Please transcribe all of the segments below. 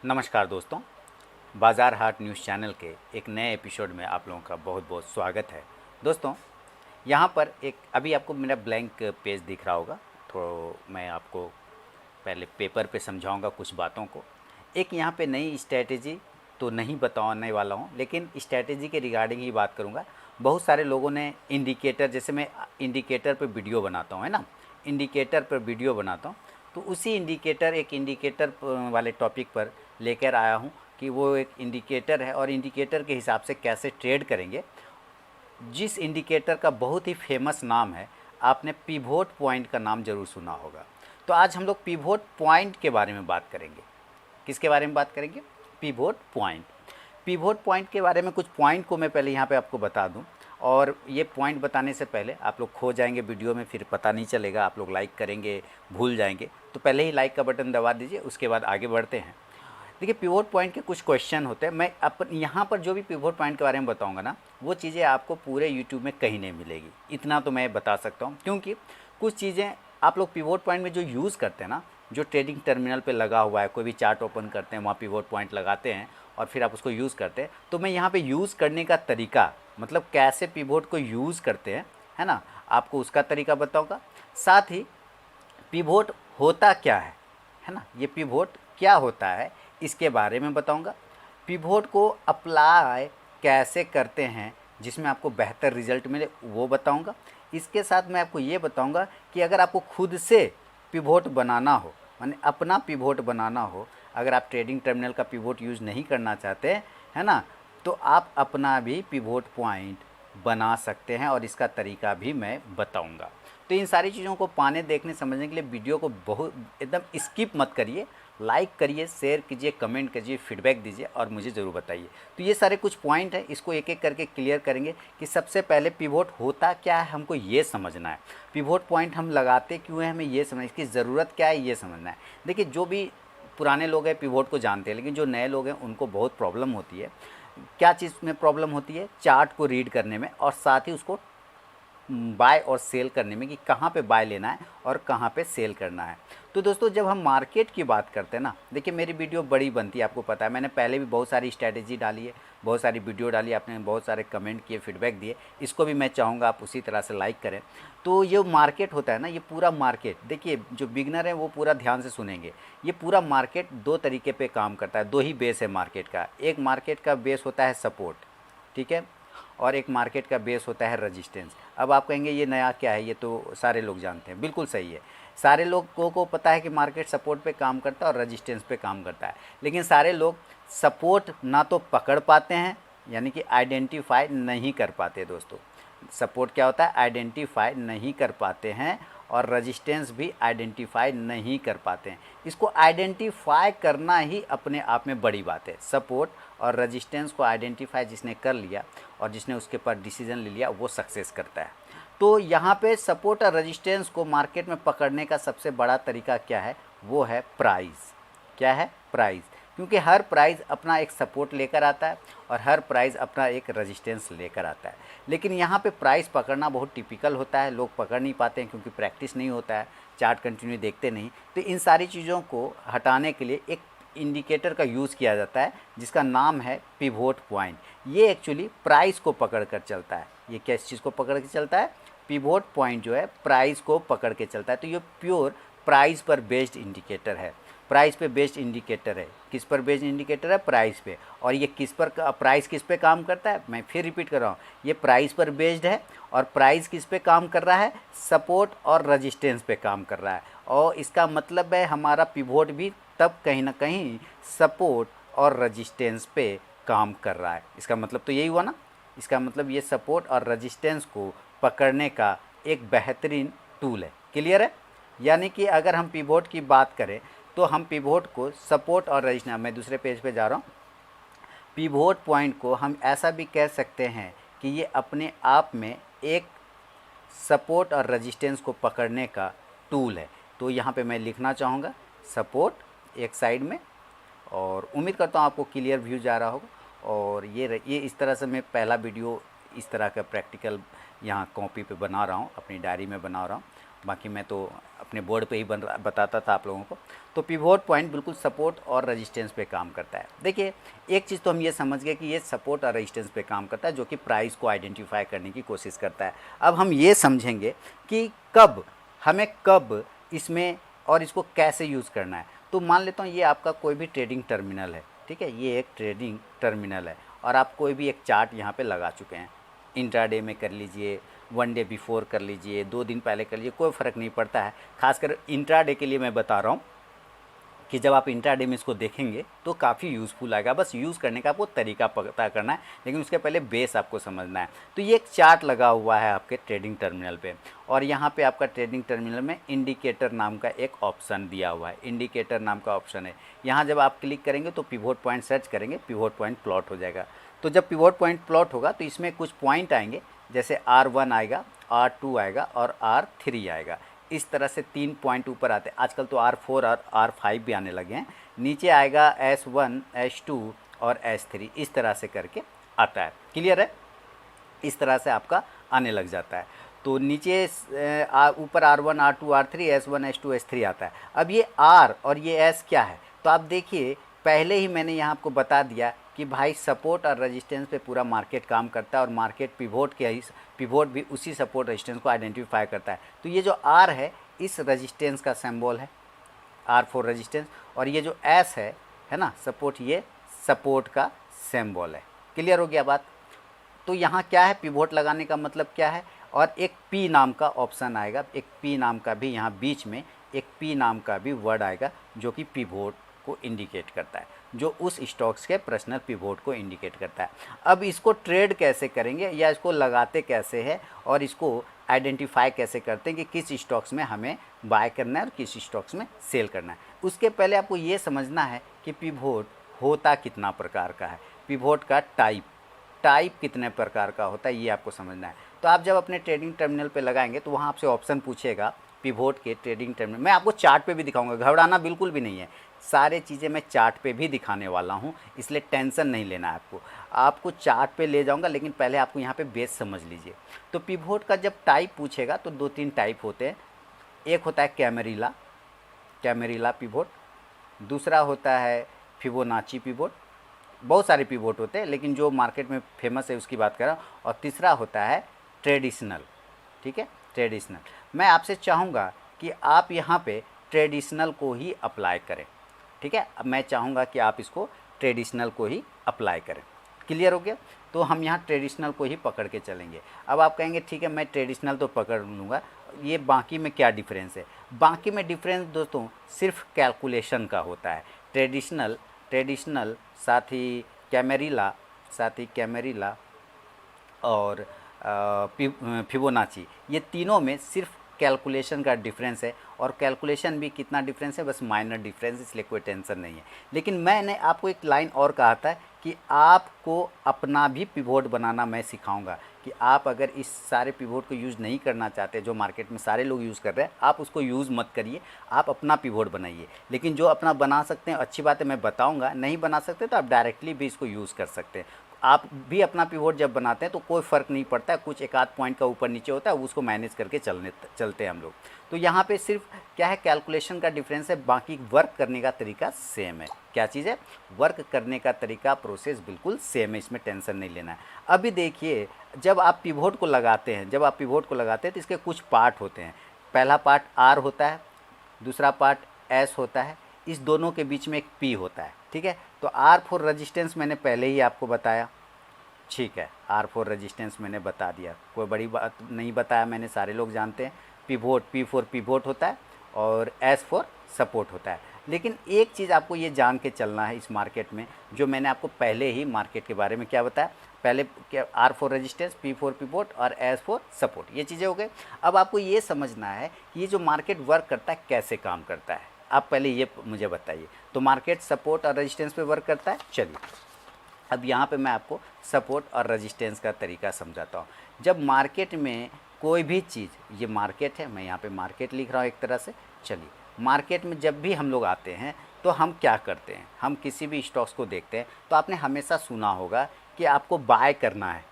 नमस्कार दोस्तों, बाज़ार हाट न्यूज़ चैनल के एक नए एपिसोड में आप लोगों का बहुत बहुत स्वागत है। दोस्तों, यहाँ पर एक अभी आपको मेरा ब्लैंक पेज दिख रहा होगा, तो मैं आपको पहले पेपर पे समझाऊंगा कुछ बातों को। एक यहाँ पे नई स्ट्रैटेजी तो नहीं बताने वाला हूँ, लेकिन स्ट्रैटेजी के रिगार्डिंग ही बात करूँगा। बहुत सारे लोगों ने इंडिकेटर, जैसे मैं इंडिकेटर पे वीडियो बनाता हूँ, है ना, इंडिकेटर पर वीडियो बनाता हूँ, तो उसी इंडिकेटर वाले टॉपिक पर लेकर आया हूँ कि वो एक इंडिकेटर है और इंडिकेटर के हिसाब से कैसे ट्रेड करेंगे। जिस इंडिकेटर का बहुत ही फेमस नाम है, आपने पिवोट पॉइंट का नाम ज़रूर सुना होगा। तो आज हम लोग पिवोट पॉइंट के बारे में बात करेंगे। किसके बारे में बात करेंगे? Pivot point. पिवोट पॉइंट के बारे में कुछ पॉइंट को मैं पहले यहाँ पे आपको बता दूँ, और ये पॉइंट बताने से पहले आप लोग खो जाएंगे वीडियो में, फिर पता नहीं चलेगा, आप लोग लाइक करेंगे भूल जाएंगे, तो पहले ही लाइक का बटन दबा दीजिए, उसके बाद आगे बढ़ते हैं। देखिए, पिवोट पॉइंट के कुछ क्वेश्चन होते हैं। मैं अपन यहाँ पर जो भी पिवोट पॉइंट के बारे में बताऊँगा ना, वो चीज़ें आपको पूरे यूट्यूब में कहीं नहीं मिलेगी, इतना तो मैं बता सकता हूँ। क्योंकि कुछ चीज़ें आप लोग पिवोट पॉइंट में जो यूज़ करते हैं ना, जो ट्रेडिंग टर्मिनल पे लगा हुआ है, कोई भी चार्ट ओपन करते हैं वहाँ पिवोट पॉइंट लगाते हैं और फिर आप उसको यूज़ करते हैं। तो मैं यहाँ पे यूज़ करने का तरीका, मतलब कैसे पिवोट को यूज़ करते हैं, है ना, आपको उसका तरीका बताऊँगा। साथ ही पिवोट होता क्या है ना, ये पिवोट क्या होता है इसके बारे में बताऊंगा। पिवोट को अप्लाई कैसे करते हैं जिसमें आपको बेहतर रिजल्ट मिले, वो बताऊंगा। इसके साथ मैं आपको ये बताऊंगा कि अगर आपको खुद से पिवोट बनाना हो, माने अपना पिवोट बनाना हो, अगर आप ट्रेडिंग टर्मिनल का पिवोट यूज़ नहीं करना चाहते, है ना, तो आप अपना भी पिवोट पॉइंट बना सकते हैं और इसका तरीका भी मैं बताऊंगा। तो इन सारी चीज़ों को पाने, देखने, समझने के लिए वीडियो को बहुत एकदम स्किप मत करिए, लाइक करिए, शेयर कीजिए, कमेंट कीजिए, फीडबैक दीजिए और मुझे ज़रूर बताइए। तो ये सारे कुछ पॉइंट हैं, इसको एक एक करके क्लियर करेंगे कि सबसे पहले पिवोट होता क्या है, हमको ये समझना है। पिवोट पॉइंट हम लगाते क्यों हैं, हमें ये समझना है, इसकी ज़रूरत क्या है, ये समझना है। देखिए, जो भी पुराने लोग हैं पिवोट को जानते हैं, लेकिन जो नए लोग हैं उनको बहुत प्रॉब्लम होती है। क्या चीज़ में प्रॉब्लम होती है? चार्ट को रीड करने में, और साथ ही उसको बाय और सेल करने में, कि कहाँ पे बाय लेना है और कहाँ पे सेल करना है। तो दोस्तों, जब हम मार्केट की बात करते हैं ना, देखिए मेरी वीडियो बड़ी बनती है, आपको पता है, मैंने पहले भी बहुत सारी स्ट्रैटेजी डाली है, बहुत सारी वीडियो डाली, आपने बहुत सारे कमेंट किए, फीडबैक दिए, इसको भी मैं चाहूँगा आप उसी तरह से लाइक करें। तो ये मार्केट होता है ना, ये पूरा मार्केट, देखिए जो बिगनर है वो पूरा ध्यान से सुनेंगे। ये पूरा मार्केट दो तरीके पे काम करता है, दो ही बेस है मार्केट का। एक मार्केट का बेस होता है सपोर्ट, ठीक है, और एक मार्केट का बेस होता है रजिस्टेंस। अब आप कहेंगे ये नया क्या है, ये तो सारे लोग जानते हैं। बिल्कुल सही है, सारे लोगों को पता है कि मार्केट सपोर्ट पे काम करता है और रजिस्टेंस पे काम करता है, लेकिन सारे लोग सपोर्ट ना तो पकड़ पाते हैं, यानी कि आइडेंटिफाई नहीं कर पाते। दोस्तों, सपोर्ट क्या होता है? आइडेंटिफाई नहीं कर पाते हैं, और रजिस्टेंस भी आइडेंटिफाई नहीं कर पाते हैं। इसको आइडेंटिफाई करना ही अपने आप में बड़ी बात है। सपोर्ट और रजिस्टेंस को आइडेंटिफाई जिसने कर लिया और जिसने उसके ऊपर डिसीजन ले लिया, वो सक्सेस करता है। तो यहाँ पे सपोर्ट और रजिस्टेंस को मार्केट में पकड़ने का सबसे बड़ा तरीका क्या है? वो है प्राइस। क्या है? प्राइस। क्योंकि हर प्राइस अपना एक सपोर्ट लेकर आता है और हर प्राइस अपना एक रेजिस्टेंस लेकर आता है। लेकिन यहाँ पे प्राइस पकड़ना बहुत टिपिकल होता है, लोग पकड़ नहीं पाते हैं क्योंकि प्रैक्टिस नहीं होता है, चार्ट कंटिन्यू देखते नहीं। तो इन सारी चीज़ों को हटाने के लिए एक इंडिकेटर का यूज़ किया जाता है जिसका नाम है पिवोट पॉइंट। ये एक्चुअली प्राइस को पकड़ कर चलता है। ये किस चीज़ को पकड़ के चलता है? पिवोट पॉइंट जो है प्राइस को पकड़ के चलता है। तो ये प्योर प्राइस पर बेस्ड इंडिकेटर है, प्राइस पे बेस्ड इंडिकेटर है। किस पर बेस्ड इंडिकेटर है? प्राइस पे। और ये किस पर, प्राइस किस पे काम करता है? मैं फिर रिपीट कर रहा हूँ, ये प्राइस पर बेस्ड है। और प्राइस किस पे काम कर रहा है? सपोर्ट और रजिस्टेंस पे काम कर रहा है। और इसका मतलब है हमारा पिवोट भी तब कहीं ना कहीं सपोर्ट और रजिस्टेंस पे काम कर रहा है। इसका मतलब तो यही हुआ ना, इसका मतलब ये सपोर्ट और रजिस्टेंस को पकड़ने का एक बेहतरीन टूल है। क्लियर है? यानी कि अगर हम पिवोट की बात करें तो हम पिवोट को सपोर्ट और रजिस्टेंस, मैं दूसरे पेज पे जा रहा हूँ, पिवोट पॉइंट को हम ऐसा भी कह सकते हैं कि ये अपने आप में एक सपोर्ट और रजिस्टेंस को पकड़ने का टूल है। तो यहाँ पे मैं लिखना चाहूँगा सपोर्ट एक साइड में, और उम्मीद करता हूँ आपको क्लियर व्यू जा रहा होगा। और ये इस तरह से मैं पहला वीडियो इस तरह का प्रैक्टिकल यहाँ कॉपी पे बना रहा हूँ, अपनी डायरी में बना रहा हूँ। बाकी मैं तो अपने बोर्ड पे ही बताता था आप लोगों को। तो पिवोट पॉइंट बिल्कुल सपोर्ट और रेजिस्टेंस पे काम करता है। देखिए एक चीज़ तो हम ये समझ गए कि ये सपोर्ट और रेजिस्टेंस पे काम करता है, जो कि प्राइस को आइडेंटिफाई करने की कोशिश करता है। अब हम ये समझेंगे कि कब इसमें और इसको कैसे यूज़ करना है। तो मान लेता हूँ ये आपका कोई भी ट्रेडिंग टर्मिनल है, ठीक है, ये एक ट्रेडिंग टर्मिनल है और आप कोई भी एक चार्ट यहाँ पे लगा चुके हैं। इंट्राडे में कर लीजिए, 1 डे बिफोर कर लीजिए, 2 दिन पहले कर लीजिए, कोई फ़र्क नहीं पड़ता है। खासकर इंट्राडे के लिए मैं बता रहा हूँ कि जब आप इंट्राडे में इसको देखेंगे तो काफ़ी यूज़फुल आएगा। बस यूज़ करने का आपको तरीका पता करना है, लेकिन उसके पहले बेस आपको समझना है। तो ये एक चार्ट लगा हुआ है आपके ट्रेडिंग टर्मिनल पे, और यहाँ पे आपका ट्रेडिंग टर्मिनल में इंडिकेटर नाम का एक ऑप्शन दिया हुआ है। इंडिकेटर नाम का ऑप्शन है, यहाँ जब आप क्लिक करेंगे तो पिवोट पॉइंट सर्च करेंगे, पिवोट पॉइंट प्लॉट हो जाएगा। तो जब पिवोट पॉइंट प्लॉट होगा तो इसमें कुछ पॉइंट आएंगे, जैसे R1 आएगा, R2 आएगा और R3 आएगा। इस तरह से 3 पॉइंट ऊपर आते हैं। आजकल तो R4 और R5 भी आने लगे हैं। नीचे आएगा S1, S2 और S3, इस तरह से करके आता है। क्लियर है? इस तरह से आपका आने लग जाता है। तो नीचे ऊपर R1, R2, R3, S1, S2, S3 आता है। अब ये R और ये S क्या है? तो आप देखिए पहले ही मैंने यहाँ आपको बता दिया कि भाई सपोर्ट और रेजिस्टेंस पे पूरा मार्केट काम करता है, और मार्केट पिवोट भी उसी सपोर्ट रेजिस्टेंस को आइडेंटिफाई करता है। तो ये जो R है इस रेजिस्टेंस का सिंबल है, R फॉर रेजिस्टेंस, और ये जो S है ना सपोर्ट, ये सपोर्ट का सिंबल है। क्लियर हो गया बात? तो यहाँ क्या है, पिवोट लगाने का मतलब क्या है, और एक P नाम का ऑप्शन आएगा, एक P नाम का भी यहाँ बीच में एक P नाम का भी वर्ड आएगा जो कि पिवोट को इंडिकेट करता है, जो उस स्टॉक्स के पर्सनल पिवोट को इंडिकेट करता है। अब इसको ट्रेड कैसे करेंगे या इसको लगाते कैसे हैं और इसको आइडेंटिफाई कैसे करते हैं कि किस स्टॉक्स में हमें बाय करना है और किस स्टॉक्स में सेल करना है। उसके पहले आपको ये समझना है कि पिवोट होता कितना प्रकार का है, पिवोट का टाइप कितने प्रकार का होता है, ये आपको समझना है। तो आप जब अपने ट्रेडिंग टर्मिनल पे लगाएंगे तो वहाँ आपसे ऑप्शन पूछेगा पिवोट के ट्रेडिंग टर्मिनल। मैं आपको चार्ट पे भी दिखाऊंगा, घबराना बिल्कुल भी नहीं है, सारे चीज़ें मैं चार्ट पे भी दिखाने वाला हूँ, इसलिए टेंशन नहीं लेना है आपको चार्ट पे ले जाऊँगा, लेकिन पहले आपको यहाँ पे बेस समझ लीजिए। तो पिवोट का जब टाइप पूछेगा तो 2-3 टाइप होते हैं। एक होता है कैमेरिला पिवोट, दूसरा होता है फिबोनाची पिवोट, बहुत सारे पिवोट होते हैं लेकिन जो मार्केट में फेमस है उसकी बात कर रहा हूँ, और तीसरा होता है ट्रेडिशनल। ठीक है, ट्रेडिशनल। मैं आपसे चाहूँगा कि आप यहाँ पे ट्रेडिशनल को ही अप्लाई करें। ठीक है, अब मैं चाहूँगा कि आप इसको ट्रेडिशनल को ही अप्लाई करें। क्लियर हो गया? तो हम यहाँ ट्रेडिशनल को ही पकड़ के चलेंगे। अब आप कहेंगे ठीक है मैं ट्रेडिशनल तो पकड़ लूँगा, ये बाकी में क्या डिफरेंस है? बाकी में डिफरेंस दोस्तों सिर्फ कैलकुलेशन का होता है। ट्रेडिशनल साथ ही कैमेरिला और फिबोनाची, ये तीनों में सिर्फ कैलकुलेशन का डिफरेंस है, और कैलकुलेशन भी कितना डिफरेंस है, बस माइनर डिफरेंस, इसलिए कोई टेंशन नहीं है। लेकिन मैंने आपको एक लाइन और कहा था कि आपको अपना भी पिवोट बनाना मैं सिखाऊंगा, कि आप अगर इस सारे पिवोट को यूज़ नहीं करना चाहते जो मार्केट में सारे लोग यूज़ कर रहे हैं, आप उसको यूज़ मत करिए, आप अपना पिवोट बनाइए। लेकिन जो अपना बना सकते हैं अच्छी बात है, मैं बताऊँगा, नहीं बना सकते तो आप डायरेक्टली भी इसको यूज़ कर सकते हैं। आप भी अपना पिवोट जब बनाते हैं तो कोई फ़र्क नहीं पड़ता है, कुछ एक आध पॉइंट का ऊपर नीचे होता है, उसको मैनेज करके चलते हैं हम लोग। तो यहाँ पे सिर्फ क्या है, कैलकुलेशन का डिफरेंस है, बाकी वर्क करने का तरीका सेम है। क्या चीज़ है? वर्क करने का तरीका, प्रोसेस बिल्कुल सेम है, इसमें टेंशन नहीं लेना है। अभी देखिए जब आप पिवोट को लगाते हैं तो इसके कुछ पार्ट होते हैं। पहला पार्ट R होता है, दूसरा पार्ट S होता है, इस दोनों के बीच में एक P होता है। ठीक है, तो R फॉर रेजिस्टेंस मैंने पहले ही आपको बताया। ठीक है, R फॉर रेजिस्टेंस मैंने बता दिया, कोई बड़ी बात नहीं बताया मैंने, सारे लोग जानते हैं। P फॉर पिवोट होता है और S फॉर सपोर्ट होता है। लेकिन एक चीज़ आपको ये जान के चलना है इस मार्केट में, जो मैंने आपको पहले ही मार्केट के बारे में क्या बताया, पहले क्या, R for resistance, P for pivot और S फॉर सपोर्ट, ये चीज़ें हो गई। अब आपको ये समझना है कि ये जो मार्केट वर्क करता है कैसे काम करता है, आप पहले ये मुझे बताइए। तो मार्केट सपोर्ट और रेजिस्टेंस पे वर्क करता है। चलिए अब यहाँ पे मैं आपको सपोर्ट और रेजिस्टेंस का तरीका समझाता हूँ। जब मार्केट में कोई भी चीज़, ये मार्केट है, मैं यहाँ पे मार्केट लिख रहा हूँ एक तरह से। चलिए, मार्केट में जब भी हम लोग आते हैं तो हम क्या करते हैं, हम किसी भी स्टॉक्स को देखते हैं तो आपने हमेशा सुना होगा कि आपको बाय करना है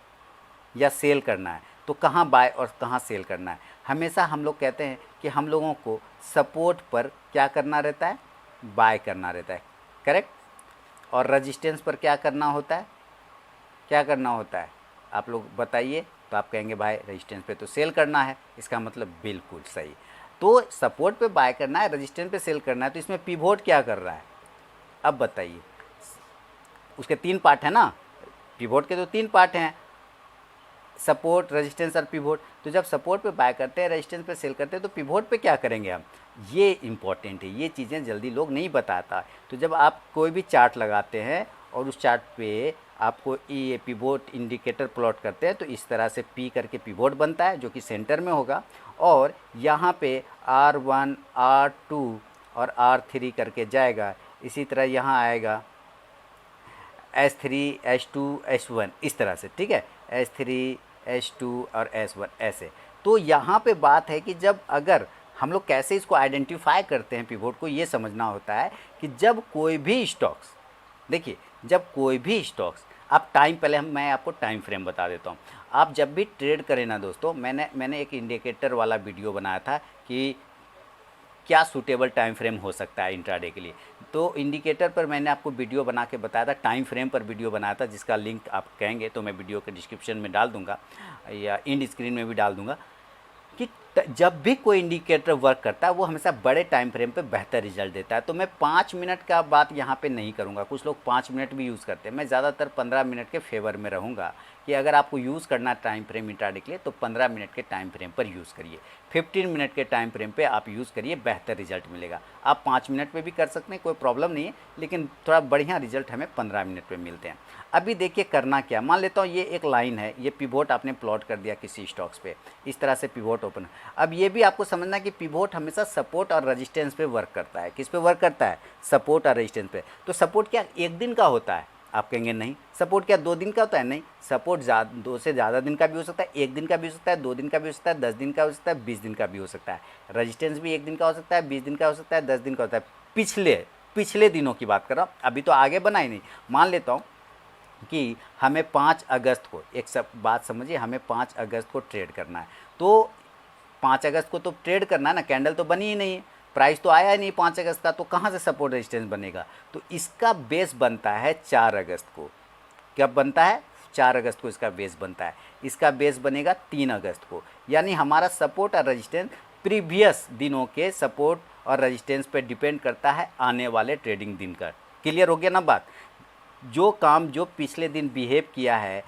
या सेल करना है, तो कहाँ बाय और कहाँ सेल करना है। हमेशा हम लोग कहते हैं कि हम लोगों को सपोर्ट पर क्या करना रहता है, बाय करना रहता है, करेक्ट। और रजिस्टेंस पर क्या करना होता है, क्या करना होता है, आप लोग बताइए। तो आप कहेंगे भाई रेजिस्टेंस पे तो सेल करना है, इसका मतलब बिल्कुल सही। तो सपोर्ट पे बाय करना है, रेजिस्टेंस पे सेल करना है, तो इसमें पिवोट क्या कर रहा है, अब बताइए। उसके 3 पार्ट है ना, पिवोट के तो 3 पार्ट हैं, सपोर्ट, रेजिस्टेंस और पिवोट। तो जब सपोर्ट पे बाय करते हैं, रेजिस्टेंस पे सेल करते हैं, तो पिवोट पे क्या करेंगे हम, ये इंपॉर्टेंट है, ये चीज़ें जल्दी लोग नहीं बताता। तो जब आप कोई भी चार्ट लगाते हैं और उस चार्ट पे आपको ये पिवोट इंडिकेटर प्लॉट करते हैं, तो इस तरह से पी करके पिवोट बनता है जो कि सेंटर में होगा, और यहाँ पे R1 R2 और R3 करके जाएगा। इसी तरह यहाँ आएगा S3 S2 S1 इस तरह से, ठीक है, S3 S2 और S1 ऐसे। तो यहाँ पे बात है कि जब अगर हम लोग कैसे इसको आइडेंटिफाई करते हैं पिवोट को, ये समझना होता है कि जब कोई भी स्टॉक्स, देखिए जब कोई भी स्टॉक्स, आप टाइम, पहले मैं आपको टाइम फ्रेम बता देता हूँ। आप जब भी ट्रेड करें ना दोस्तों, मैंने एक इंडिकेटर वाला वीडियो बनाया था कि क्या सूटेबल टाइम फ्रेम हो सकता है इंट्राडे के लिए। तो इंडिकेटर पर मैंने आपको वीडियो बना के बताया था, टाइम फ्रेम पर वीडियो बनाया था, जिसका लिंक आप कहेंगे तो मैं वीडियो के डिस्क्रिप्शन में डाल दूंगा या इंड स्क्रीन में भी डाल दूंगा, कि जब भी कोई इंडिकेटर वर्क करता है वो हमेशा बड़े टाइम फ्रेम पे बेहतर रिजल्ट देता है। तो मैं 5 मिनट का बात यहाँ पे नहीं करूँगा, कुछ लोग 5 मिनट भी यूज़ करते हैं, मैं ज़्यादातर 15 मिनट के फेवर में रहूँगा कि अगर आपको यूज़ करना टाइम फ्रेम इंट्राडे के लिए तो 15 मिनट के टाइम फ्रेम पर यूज़ करिए, 15 मिनट के टाइम फ्रेम पे आप यूज़ करिए, बेहतर रिजल्ट मिलेगा। आप 5 मिनट में भी कर सकते हैं, कोई प्रॉब्लम नहीं है, लेकिन थोड़ा बढ़िया रिजल्ट हमें 15 मिनट में मिलते हैं। अभी देखिए करना क्या, मान लेता हूँ ये एक लाइन है, ये पिवोट आपने प्लॉट कर दिया किसी स्टॉक्स पे, इस तरह से पिवोट ओपन। अब ये भी आपको समझना कि पिवोट हमेशा सपोर्ट और रेजिस्टेंस पे वर्क करता है। किस पे वर्क करता है, सपोर्ट और रेजिस्टेंस पे। तो सपोर्ट क्या एक दिन का होता है, आप कहेंगे नहीं। सपोर्ट क्या 2 दिन का होता है, नहीं। सपोर्ट 2 से ज़्यादा दिन का भी हो सकता है, 1 दिन का भी हो सकता है, 2 दिन का भी हो सकता है, 10 दिन का हो सकता है, 20 दिन का भी हो सकता है। रेजिस्टेंस भी 1 दिन का हो सकता है, 20 दिन का हो सकता है, 10 दिन का होता है। पिछले दिनों की बात कर रहा हूँ, अभी तो आगे बनाई नहीं। मान लेता हूँ कि हमें 5 अगस्त को, एक सब बात समझिए, हमें 5 अगस्त को ट्रेड करना है। तो 5 अगस्त को तो ट्रेड करना है ना, कैंडल तो बनी ही नहीं है, प्राइस तो आया ही नहीं 5 अगस्त का, तो कहाँ से सपोर्ट रेजिस्टेंस बनेगा। तो इसका बेस बनता है 4 अगस्त को। कब बनता है, 4 अगस्त को इसका बेस बनता है। इसका बेस बनेगा 3 अगस्त को। यानी हमारा सपोर्ट और रेजिस्टेंस प्रीवियस दिनों के सपोर्ट और रेजिस्टेंस पे डिपेंड करता है आने वाले ट्रेडिंग दिन का। क्लियर हो गया ना बात। जो काम जो पिछले दिन बिहेव किया है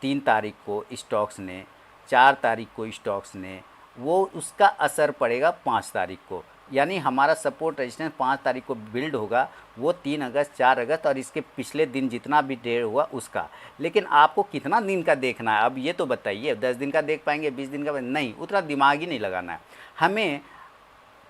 3 तारीख को स्टॉक्स ने, 4 तारीख को स्टॉक्स ने, वो उसका असर पड़ेगा 5 तारीख को। यानी हमारा सपोर्ट रेजिस्टेंस 5 तारीख को बिल्ड होगा, वो 3 अगस्त, 4 अगस्त और इसके पिछले दिन जितना भी ट्रेड हुआ उसका। लेकिन आपको कितना दिन का देखना है, अब ये तो बताइए। 10 दिन का देख पाएंगे, 20 दिन का नहीं, उतना दिमाग ही नहीं लगाना है हमें।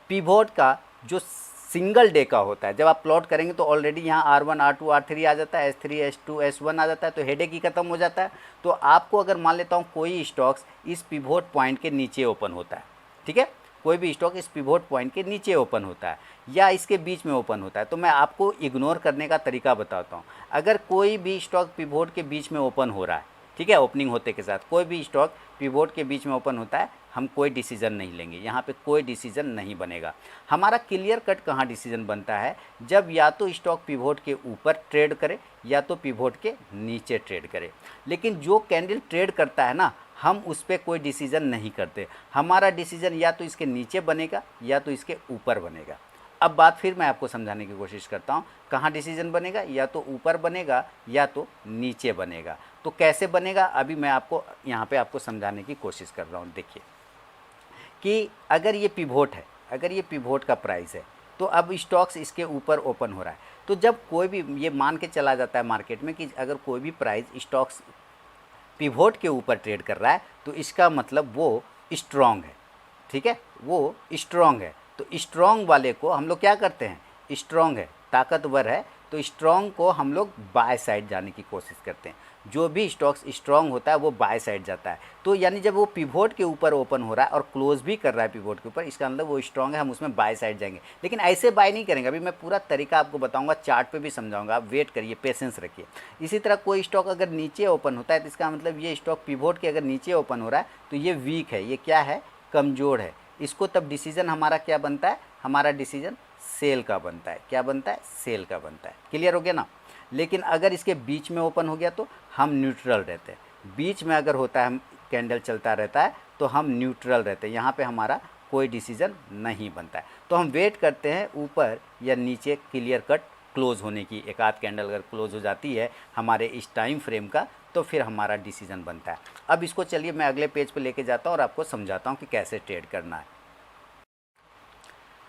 पिवोट का जो सिंगल डे का होता है, जब आप प्लॉट करेंगे तो ऑलरेडी यहाँ R1 R2 R3 आ जाता है, S3 S2 S1 आ जाता है, तो हेडेक ही खत्म हो जाता है। तो आपको अगर मान लेता हूँ कोई स्टॉक्स इस पिवोट पॉइंट के नीचे ओपन होता है, ठीक है, कोई भी स्टॉक इस पिवोट पॉइंट के नीचे ओपन होता है या इसके बीच में ओपन होता है, तो मैं आपको इग्नोर करने का तरीका बताता हूँ। अगर कोई भी स्टॉक पिवोट के बीच में ओपन हो रहा है, ठीक है, ओपनिंग होते के साथ कोई भी स्टॉक पिवोट के बीच में ओपन होता है, हम कोई डिसीजन नहीं लेंगे, यहाँ पे कोई डिसीजन नहीं बनेगा। हमारा क्लियर कट कहाँ डिसीजन बनता है, जब या तो स्टॉक पिवोट के ऊपर ट्रेड करे या तो पिवोट के नीचे ट्रेड करे। लेकिन जो कैंडल ट्रेड करता है ना, हम उस पर कोई डिसीजन नहीं करते। हमारा डिसीजन या तो इसके नीचे बनेगा या तो इसके ऊपर बनेगा। अब बात फिर मैं आपको समझाने की कोशिश करता हूँ, कहाँ डिसीजन बनेगा, या तो ऊपर बनेगा या तो नीचे बनेगा। तो कैसे बनेगा, अभी मैं आपको यहाँ पे आपको समझाने की कोशिश कर रहा हूँ। देखिए कि अगर ये पिवोट है, अगर ये पिवोट का प्राइस है, तो अब स्टॉक्स इसके ऊपर ओपन हो रहा है। तो जब कोई भी ये मान के चला जाता है मार्केट में कि अगर कोई भी प्राइस स्टॉक्स पिवोट के ऊपर ट्रेड कर रहा है, तो इसका मतलब वो स्ट्रॉन्ग है, ठीक है, वो स्ट्रॉन्ग है। तो स्ट्रॉन्ग वाले को हम लोग क्या करते हैं, स्ट्रॉन्ग है, ताकतवर है, तो स्ट्रॉन्ग को हम लोग बाय साइड जाने की कोशिश करते हैं। जो भी स्टॉक्स स्ट्रॉन्ग होता है वो बाय साइड जाता है। तो यानी जब वो पिवोट के ऊपर ओपन हो रहा है और क्लोज भी कर रहा है पिवोट के ऊपर, इसका मतलब वो स्ट्रॉन्ग है, हम उसमें बाय साइड जाएंगे। लेकिन ऐसे बाय नहीं करेंगे, अभी मैं पूरा तरीका आपको बताऊंगा, चार्ट पे भी समझाऊंगा, आप वेट करिए, पेशेंस रखिए। इसी तरह कोई स्टॉक अगर नीचे ओपन होता है तो इसका मतलब ये स्टॉक पिवोट के अगर नीचे ओपन हो रहा है तो ये वीक है, ये क्या है, कमज़ोर है, इसको तब डिसीजन हमारा क्या बनता है, हमारा डिसीजन सेल का बनता है। क्या बनता है, सेल का बनता है। क्लियर हो गया ना। लेकिन अगर इसके बीच में ओपन हो गया तो हम न्यूट्रल रहते हैं। बीच में अगर होता है, हम कैंडल चलता रहता है तो हम न्यूट्रल रहते हैं, यहाँ पे हमारा कोई डिसीजन नहीं बनता है। तो हम वेट करते हैं ऊपर या नीचे क्लियर कट क्लोज होने की। एक आध कैंडल अगर क्लोज हो जाती है हमारे इस टाइम फ्रेम का तो फिर हमारा डिसीजन बनता है। अब इसको चलिए मैं अगले पेज पे लेके जाता हूँ और आपको समझाता हूँ कि कैसे ट्रेड करना है।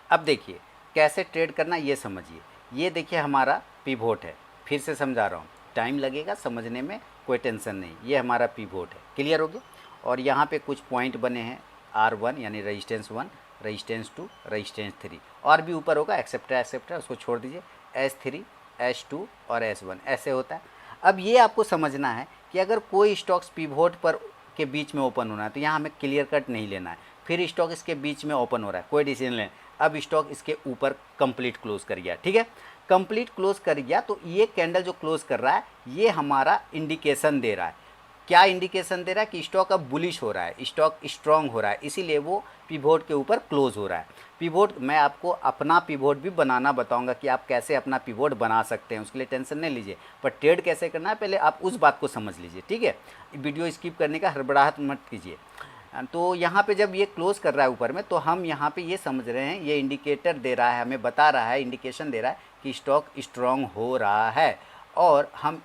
अब देखिए कैसे ट्रेड करना ये समझिए। ये देखिए हमारा पिवोट है, फिर से समझा रहा हूँ, टाइम लगेगा समझने में, कोई टेंशन नहीं। ये हमारा पिवोट है, क्लियर हो गया। और यहाँ पे कुछ पॉइंट बने हैं, R1 यानी रेजिस्टेंस 1, रेजिस्टेंस 2, रेजिस्टेंस 3, और भी ऊपर होगा एक्सेप्टर उसको छोड़ दीजिए, S3, S2 और S1 ऐसे होता है। अब ये आपको समझना है कि अगर कोई स्टॉक्स पिवोट पर के बीच में ओपन होना है तो यहाँ हमें क्लियर कट नहीं लेना है। फिर स्टॉक इसके बीच में ओपन हो रहा है, कोई डिसीजन लें। अब स्टॉक इसके ऊपर कंप्लीट क्लोज कर गया, ठीक है, कंप्लीट क्लोज कर गया तो ये कैंडल जो क्लोज कर रहा है ये हमारा इंडिकेशन दे रहा है। क्या इंडिकेशन दे रहा है कि स्टॉक अब बुलिश हो रहा है, स्टॉक स्ट्रांग हो रहा है, इसीलिए वो पिवोट के ऊपर क्लोज हो रहा है। पिवोट मैं आपको अपना पिवोट भी बनाना बताऊंगा कि आप कैसे अपना पिवोट बना सकते हैं, उसके लिए टेंशन नहीं लीजिए। पर ट्रेड कैसे करना है पहले आप उस बात को समझ लीजिए, ठीक है। वीडियो स्किप करने का हड़बड़ाहट मत कीजिए। तो यहाँ पे जब ये क्लोज कर रहा है ऊपर में तो हम यहाँ पे ये समझ रहे हैं, ये इंडिकेटर दे रहा है, हमें बता रहा है, इंडिकेशन दे रहा है कि स्टॉक स्ट्रांग हो रहा है और हम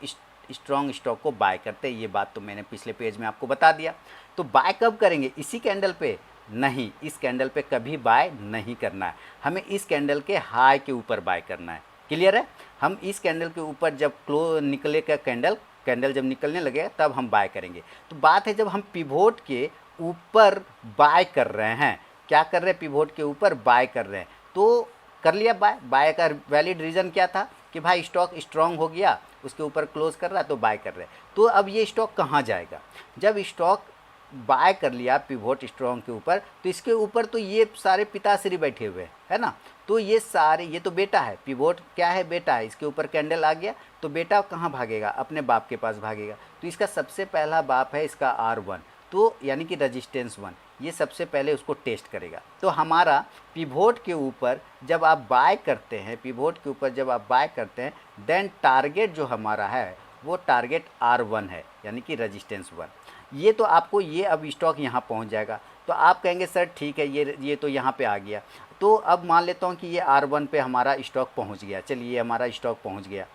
स्ट्रॉन्ग स्टॉक को बाय करते हैं। ये बात तो मैंने पिछले पेज में आपको बता दिया। तो बाय कब करेंगे, इसी कैंडल पे नहीं, इस कैंडल पे कभी बाय नहीं करना है, हमें इस कैंडल के हाई के ऊपर बाय करना है। क्लियर है। हम इस कैंडल के ऊपर जब क्लोज निकले का कैंडल जब निकलने लगे तब हम बाय करेंगे। तो बात है जब हम पिवोट के ऊपर बाय कर रहे हैं, क्या कर रहे हैं, पिवोट के ऊपर बाय कर रहे हैं, तो कर लिया बाय का वैलिड रीज़न क्या था कि भाई स्टॉक स्ट्रांग हो गया, उसके ऊपर क्लोज कर रहा है तो बाय कर रहे हैं। तो अब ये स्टॉक कहाँ जाएगा, जब स्टॉक बाय कर लिया पिवोट स्ट्रांग के ऊपर तो इसके ऊपर तो ये सारे पिताश्री बैठे हुए है ना, तो ये सारे, ये तो बेटा है, पिवोट क्या है, बेटा है, इसके ऊपर कैंडल आ गया तो बेटा कहाँ भागेगा, अपने बाप के पास भागेगा। तो इसका सबसे पहला बाप है इसका R1, तो यानी कि रेजिस्टेंस 1, ये सबसे पहले उसको टेस्ट करेगा। तो हमारा पिवोट के ऊपर जब आप बाय करते हैं, पिवोट के ऊपर जब आप बाय करते हैं, देन टारगेट जो हमारा है वो टारगेट R1 है, यानी कि रेजिस्टेंस 1। ये तो आपको, ये अब स्टॉक यहाँ पहुँच जाएगा तो आप कहेंगे सर ठीक है, ये तो यहाँ पे आ गया। तो अब मान लेता हूँ कि ये R1 पे हमारा स्टॉक पहुँच गया, चलिए ये हमारा स्टॉक पहुँच गया,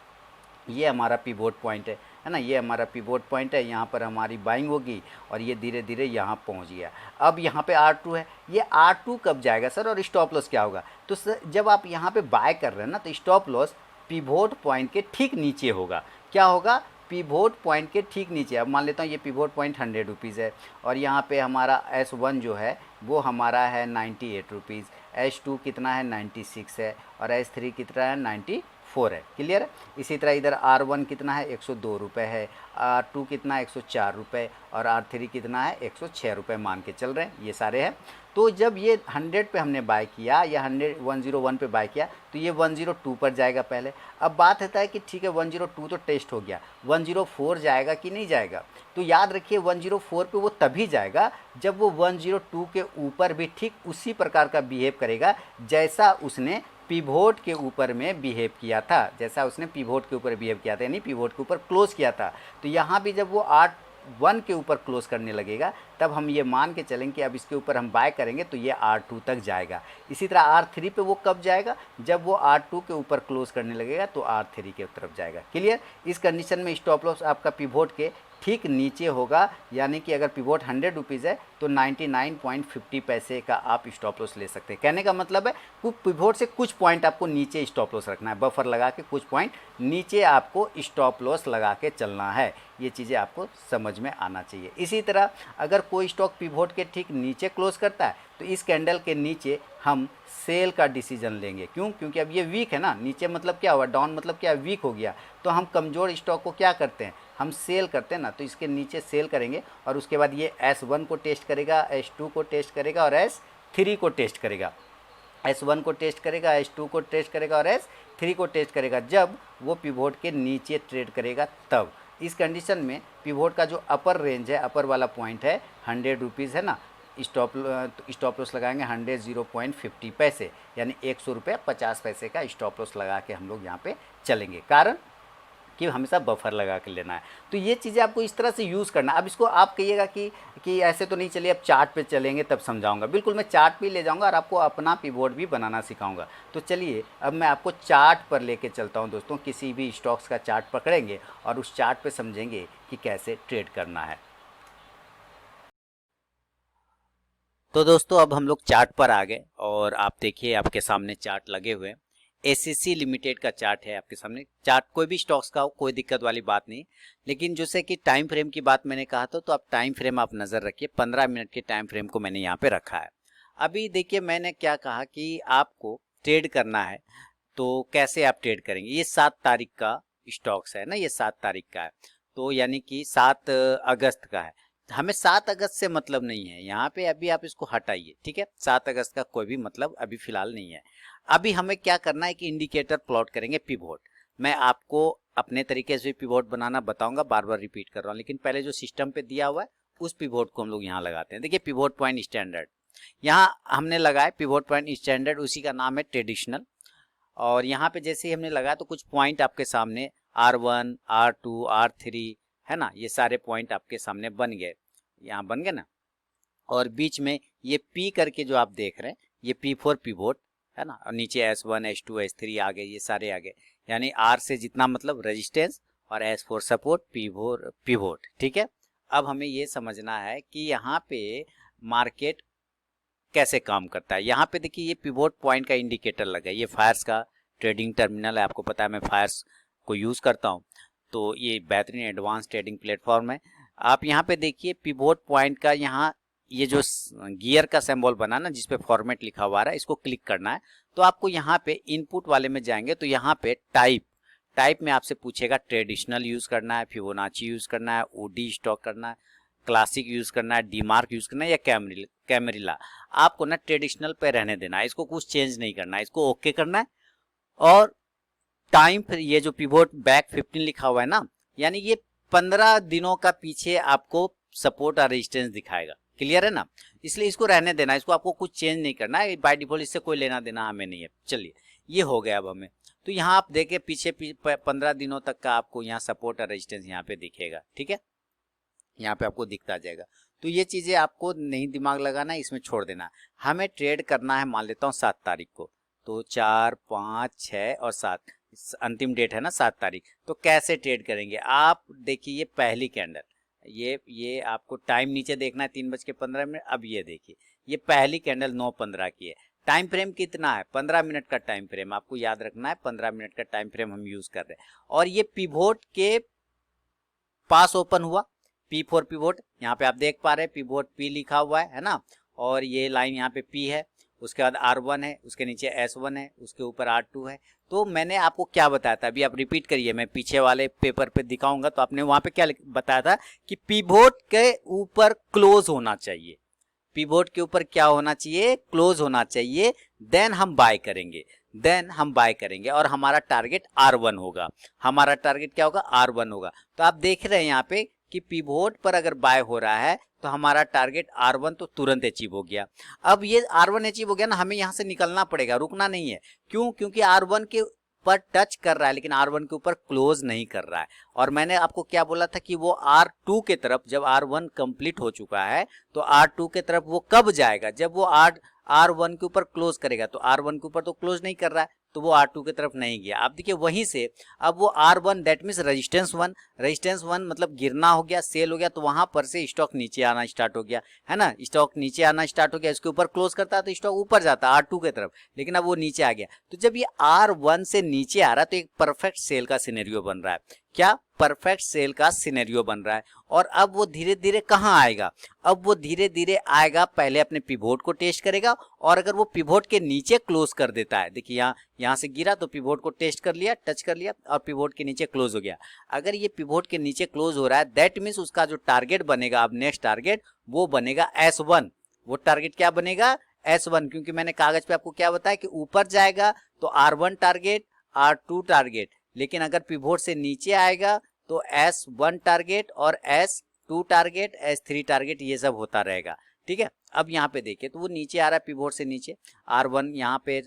ये हमारा पिवोट पॉइंट है ना, ये हमारा पिवोट पॉइंट है, यहाँ पर हमारी बाइंग होगी और ये धीरे धीरे यहाँ पहुँच गया। अब यहाँ पे R2 है, ये R2 कब जाएगा सर और स्टॉप लॉस क्या होगा, तो सर जब आप यहाँ पे बाय कर रहे हैं ना तो स्टॉप लॉस पिवोट पॉइंट के ठीक नीचे होगा। क्या होगा, पिवोट पॉइंट के ठीक नीचे। अब मान लेता हूँ ये पिवोट पॉइंट 100 रुपीज़ है और यहाँ पे हमारा S1 जो है वो हमारा है 98 रुपीज़, S2 कितना है 96 है और S3 कितना है 94 है। क्लियर है। इसी तरह इधर R1 कितना है 102 रुपये है, R2 कितना है 104 रुपये और R3 कितना है 106 रुपये मान के चल रहे हैं, ये सारे हैं। तो जब ये 100 पे हमने बाय किया या 101 पे बाय किया तो ये 102 पर जाएगा पहले। अब बात होता है कि ठीक है 102 तो टेस्ट हो गया, 104 जाएगा कि नहीं जाएगा, तो याद रखिए 104 पे वो तभी जाएगा जब वो 102 के ऊपर भी ठीक उसी प्रकार का बिहेव करेगा जैसा उसने पिवोट के ऊपर में बिहेव किया था, जैसा उसने पिवोट के ऊपर बिहेव किया था, यानी पिवोट के ऊपर क्लोज किया था। तो यहाँ भी जब वो 8-1 के ऊपर क्लोज करने लगेगा तब हम ये मान के चलेंगे कि अब इसके ऊपर हम बाय करेंगे तो ये R2 तक जाएगा। इसी तरह R3 पे वो कब जाएगा, जब वो R2 के ऊपर क्लोज करने लगेगा तो R3 के तरफ जाएगा। क्लियर। इस कंडीशन में स्टॉप लॉस आपका पिवोट के ठीक नीचे होगा, यानी कि अगर पिवोट 100 रुपीज़ है तो 99.50 पैसे का आप स्टॉप लॉस ले सकते हैं। कहने का मतलब है कुछ पिवोट से कुछ पॉइंट आपको नीचे स्टॉप लॉस रखना है, बफर लगा के कुछ पॉइंट नीचे आपको स्टॉप लॉस लगा के चलना है। ये चीज़ें आपको समझ में आना चाहिए। इसी तरह अगर कोई स्टॉक पिवोट के ठीक नीचे क्लोज करता है तो इस कैंडल के नीचे हम सेल का डिसीजन लेंगे। क्यों, क्योंकि अब ये वीक है ना, नीचे मतलब क्या हुआ, डाउन मतलब क्या, वीक हो गया। तो हम कमज़ोर स्टॉक को क्या करते हैं, हम सेल करते हैं ना, तो इसके नीचे सेल करेंगे और उसके बाद ये S1 को टेस्ट करेगा, S2 को टेस्ट करेगा और S3 को टेस्ट करेगा। S1 को टेस्ट करेगा, S2 को टेस्ट करेगा और S3 को टेस्ट करेगा। जब वो पिवोट के नीचे ट्रेड करेगा तब इस कंडीशन में पिवोट का जो अपर रेंज है, अपर वाला पॉइंट है 100 रुपीज़ है ना, स्टॉप लॉस लगाएंगे 100 0.50 पैसे, यानी 100 रुपये 50 पैसे का स्टॉप लॉस लगा के हम लोग यहाँ पे चलेंगे, कारण कि हमेशा बफर लगा के लेना है। तो ये चीज़ें आपको इस तरह से यूज़ करना। अब इसको आप कहिएगा कि ऐसे तो नहीं चलिए, अब चार्ट पे चलेंगे तब समझाऊंगा। बिल्कुल मैं चार्ट पे ले जाऊंगा और आपको अपना पिवोट भी बनाना सिखाऊंगा। तो चलिए अब मैं आपको चार्ट पर लेके चलता हूं दोस्तों। किसी भी स्टॉक्स का चार्ट पकड़ेंगे और उस चार्ट पे समझेंगे कि कैसे ट्रेड करना है। तो दोस्तों अब हम लोग चार्ट पर आ गए और आप देखिए आपके सामने चार्ट लगे हुए हैं। एसएससी लिमिटेड का चार्ट है आपके सामने। चार्ट कोई भी स्टॉक्स का हो, कोई दिक्कत वाली बात नहीं, लेकिन जैसे कि टाइम फ्रेम की बात मैंने कहा था, तो आप टाइम फ्रेम आप नज़र रखिए। 15 मिनट के टाइम फ्रेम को मैंने यहाँ पे रखा है। अभी देखिए मैंने क्या कहा कि आपको ट्रेड करना है, तो कैसे आप ट्रेड करेंगे। ये 7 तारीख का स्टॉक्स है ना, ये 7 तारीख का है, तो यानी कि 7 अगस्त का है। हमें 7 अगस्त से मतलब नहीं है यहाँ पे, अभी आप इसको हटाइए, ठीक है। 7 अगस्त का कोई भी मतलब अभी फिलहाल नहीं है। अभी हमें क्या करना है कि इंडिकेटर प्लॉट करेंगे, पिवोट। मैं आपको अपने तरीके से पिवोट बनाना बताऊंगा, बार बार रिपीट कर रहा हूँ, लेकिन पहले जो सिस्टम पे दिया हुआ है उस पिवोट को हम लोग यहाँ लगाते हैं। देखिए पिवोट पॉइंट स्टैंडर्ड यहाँ हमने लगाया, पिवोट पॉइंट स्टैंडर्ड उसी का नाम है ट्रेडिशनल। और यहाँ पे जैसे ही हमने लगाया तो कुछ पॉइंट आपके सामने R1 R2 R3 है ना, ये सारे पॉइंट आपके सामने बन गए, यहाँ बन गए ना। और बीच में ये P करके जो आप देख रहे हैं ये P4 पिवोट है ना, और नीचे S1 S2 S3 आ गए, ये सारे आ गए। यानी R से जितना मतलब रेजिस्टेंस और S4 सपोर्ट, P4 पिवोट, ठीक है। अब हमें ये समझना है कि यहाँ पे मार्केट कैसे काम करता है। यहाँ पे देखिए ये पिवोट पॉइंट का इंडिकेटर लगा है, ये फायर्स का ट्रेडिंग टर्मिनल है, आपको पता है मैं फायर्स को यूज़ करता हूँ, तो ये बेहतरीन एडवांस ट्रेडिंग प्लेटफॉर्म है। आप यहाँ पे देखिए पिवोट पॉइंट का यहाँ ये जो गियर का सिंबल बना ना, जिसपे फॉर्मेट लिखा हुआ है, इसको क्लिक करना है। तो आपको यहाँ पे इनपुट वाले में जाएंगे तो यहाँ पे टाइप में आपसे पूछेगा ट्रेडिशनल यूज़ करना है, फिबोनाची यूज़ करना है, ओडी स्टॉक करना है, क्लासिक यूज़ करना है, डीमार्क यूज़ करना है या कैमरिला। आपको ना ट्रेडिशनल पे रहने देना है, इसको कुछ चेंज नहीं करना है, इसको ओके करना है। और टाइम फिर ये जो पिवोट बैक 15 लिखा हुआ है ना, यानी ये 15 दिनों का पीछे आपको सपोर्ट और रेजिस्टेंस दिखाएगा। क्लियर है ना, इसलिए इसको रहने देना, इसको आपको कुछ चेंज नहीं करना है, बाय डिफॉल्ट इससे कोई लेना देना हमें नहीं है। चलिए ये हो गया। अब हमें तो यहाँ आप देखें पीछे 15 दिनों तक का आपको यहाँ सपोर्ट और रेजिस्टेंस यहाँ पे दिखेगा, ठीक है, यहाँ पे आपको दिखता जाएगा। तो ये चीज़ें आपको नहीं दिमाग लगाना, इसमें छोड़ देना। हमें ट्रेड करना है, मान लेता हूँ 7 तारीख को, तो 4 5 6 और 7 अंतिम डेट है ना 7 तारीख। तो कैसे ट्रेड करेंगे आप देखिए, ये पहली कैंडल, ये आपको टाइम नीचे देखना है 3:15। अब ये देखिए ये पहली कैंडल 9:15 की है। टाइम फ्रेम कितना है, 15 मिनट का टाइम फ्रेम, आपको याद रखना है 15 मिनट का टाइम फ्रेम हम यूज कर रहे हैं। और ये पिवोट के पास ओपन हुआ, P4 पिवोट, यहाँ पे आप देख पा रहे हैं पिवोट P लिखा हुआ है ना, और ये लाइन यहाँ पे P है, उसके बाद R1 है, उसके नीचे S1 है, उसके ऊपर R2 है। तो मैंने आपको क्या बताया था, अभी आप रिपीट करिए, मैं पीछे वाले पेपर पे दिखाऊंगा। तो आपने वहां पे क्या बताया था कि पिवोट के ऊपर क्लोज होना चाहिए, पिवोट के ऊपर क्या होना चाहिए, क्लोज होना चाहिए, देन हम बाय करेंगे और हमारा टारगेट R1 होगा। हमारा टारगेट क्या होगा, R1 होगा। तो आप देख रहे हैं यहाँ पे कि पिवोट पर अगर बाय हो रहा है तो हमारा टारगेट R1 तो तुरंत अचीव हो गया। अब ये R1 अचीव हो गया ना, हमें यहाँ से निकलना पड़ेगा, रुकना नहीं है। क्यों, क्योंकि R1 के पर टच कर रहा है लेकिन R1 के ऊपर क्लोज नहीं कर रहा है। और मैंने आपको क्या बोला था कि वो R2 के तरफ, जब R1 कंप्लीट हो चुका है तो R2 के तरफ वो कब जाएगा, जब वो R1 के ऊपर क्लोज करेगा। तो R1 के ऊपर तो क्लोज नहीं कर रहा है, तो वो R2 की तरफ नहीं गया। आप देखिए वहीं से अब वो R1 दैट मीन्स रेजिस्टेंस 1 मतलब गिरना हो गया, सेल हो गया, तो वहां पर से स्टॉक नीचे आना स्टार्ट हो गया, है ना। स्टॉक नीचे आना स्टार्ट हो गया, इसके ऊपर क्लोज करता है तो स्टॉक ऊपर जाता है R2 की तरफ, लेकिन अब वो नीचे आ गया। तो जब ये R1 से नीचे आ रहा है तो एक परफेक्ट सेल का सिनेरियो बन रहा है। क्या, परफेक्ट सेल का सिनेरियो बन रहा है। और अब वो धीरे धीरे कहाँ आएगा, अब वो धीरे धीरे आएगा, पहले अपने पिवोट को टेस्ट करेगा, और अगर वो पिवोट के नीचे क्लोज कर देता है, देखिए यहाँ से गिरा तो पिवोट को टेस्ट कर लिया, टच कर लिया और पिवोट के नीचे क्लोज हो गया। अगर ये पिवोट के नीचे क्लोज हो रहा है दैट मीन्स उसका जो टारगेट बनेगा, अब नेक्स्ट टारगेट वो बनेगा S1। वो टारगेट क्या बनेगा, S1, क्योंकि मैंने कागज पे आपको क्या बताया कि ऊपर जाएगा तो R1 टारगेट, R2 टारगेट, लेकिन अगर पिवोट से नीचे आएगा तो S1 टारगेट और S2 टारगेट, S3 टारगेट, ये सब होता रहेगा, ठीक है। अब यहाँ पे देखिए तो वो नीचे आ रहा है पिवोट से नीचे, R1 यहाँ पे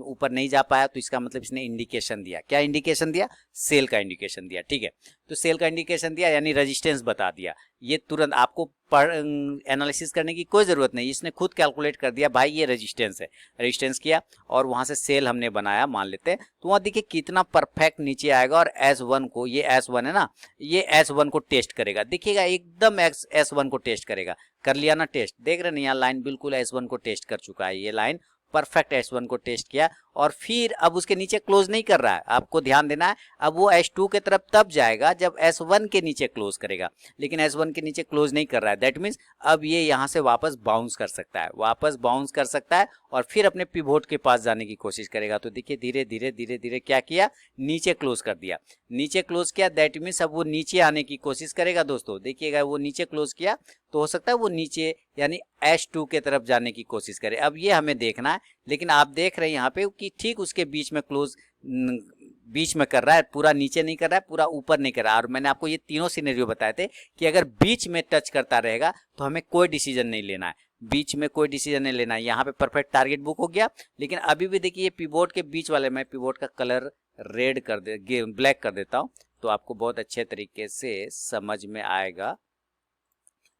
ऊपर नहीं जा पाया, तो इसका मतलब इसने इंडिकेशन दिया। क्या इंडिकेशन दिया? सेल का इंडिकेशन दिया, ठीक है। तो सेल का इंडिकेशन दिया यानी रेजिस्टेंस बता दिया। ये तुरंत आपको एनालिसिस करने की कोई ज़रूरत नहीं, इसने खुद कैलकुलेट कर दिया भाई ये रेजिस्टेंस है, रेजिस्टेंस किया और वहाँ से सेल हमने बनाया मान लेते हैं। तो वहाँ देखिए कितना परफेक्ट नीचे आएगा और S1 को, ये S1 है ना, ये S1 को टेस्ट करेगा, देखिएगा एकदम S1 को टेस्ट करेगा। कर लिया ना टेस्ट, देख रहे हैं यहाँ लाइन बिल्कुल S1 को टेस्ट कर चुका है, ये लाइन परफेक्ट S1 को टेस्ट किया और फिर अब उसके नीचे क्लोज नहीं कर रहा है, आपको ध्यान देना है। अब वो S2 के तरफ तब जाएगा जब S1 के नीचे क्लोज करेगा, लेकिन S1 के नीचे क्लोज नहीं कर रहा है। दैट मीन्स अब ये यहाँ से वापस बाउंस कर सकता है, वापस बाउंस कर सकता है और फिर अपने पिवोट के पास जाने की कोशिश करेगा। तो देखिए धीरे धीरे धीरे धीरे क्या किया, नीचे क्लोज कर दिया, नीचे क्लोज किया। दैट मीन्स अब वो नीचे आने की कोशिश करेगा। दोस्तों देखिएगा वो नीचे क्लोज किया तो हो सकता है वो नीचे यानी S2 के तरफ जाने की कोशिश करे। अब ये हमें देखना है, लेकिन आप देख रहे हैं यहाँ पे कि ठीक उसके बीच में क्लोज बीच में कर रहा है, पूरा नीचे नहीं कर रहा है, पूरा ऊपर नहीं कर रहा है। और मैंने आपको ये तीनों सिनेरियो बताए थे कि अगर बीच में टच करता रहेगा तो हमें कोई डिसीजन नहीं लेना है, बीच में कोई डिसीजन नहीं लेना है। यहाँ पे परफेक्ट टारगेट बुक हो गया, लेकिन अभी भी देखिए पिवोट के बीच वाले, मैं पिवोट का कलर रेड कर दे, ब्लैक कर देता हूँ तो आपको बहुत अच्छे तरीके से समझ में आएगा।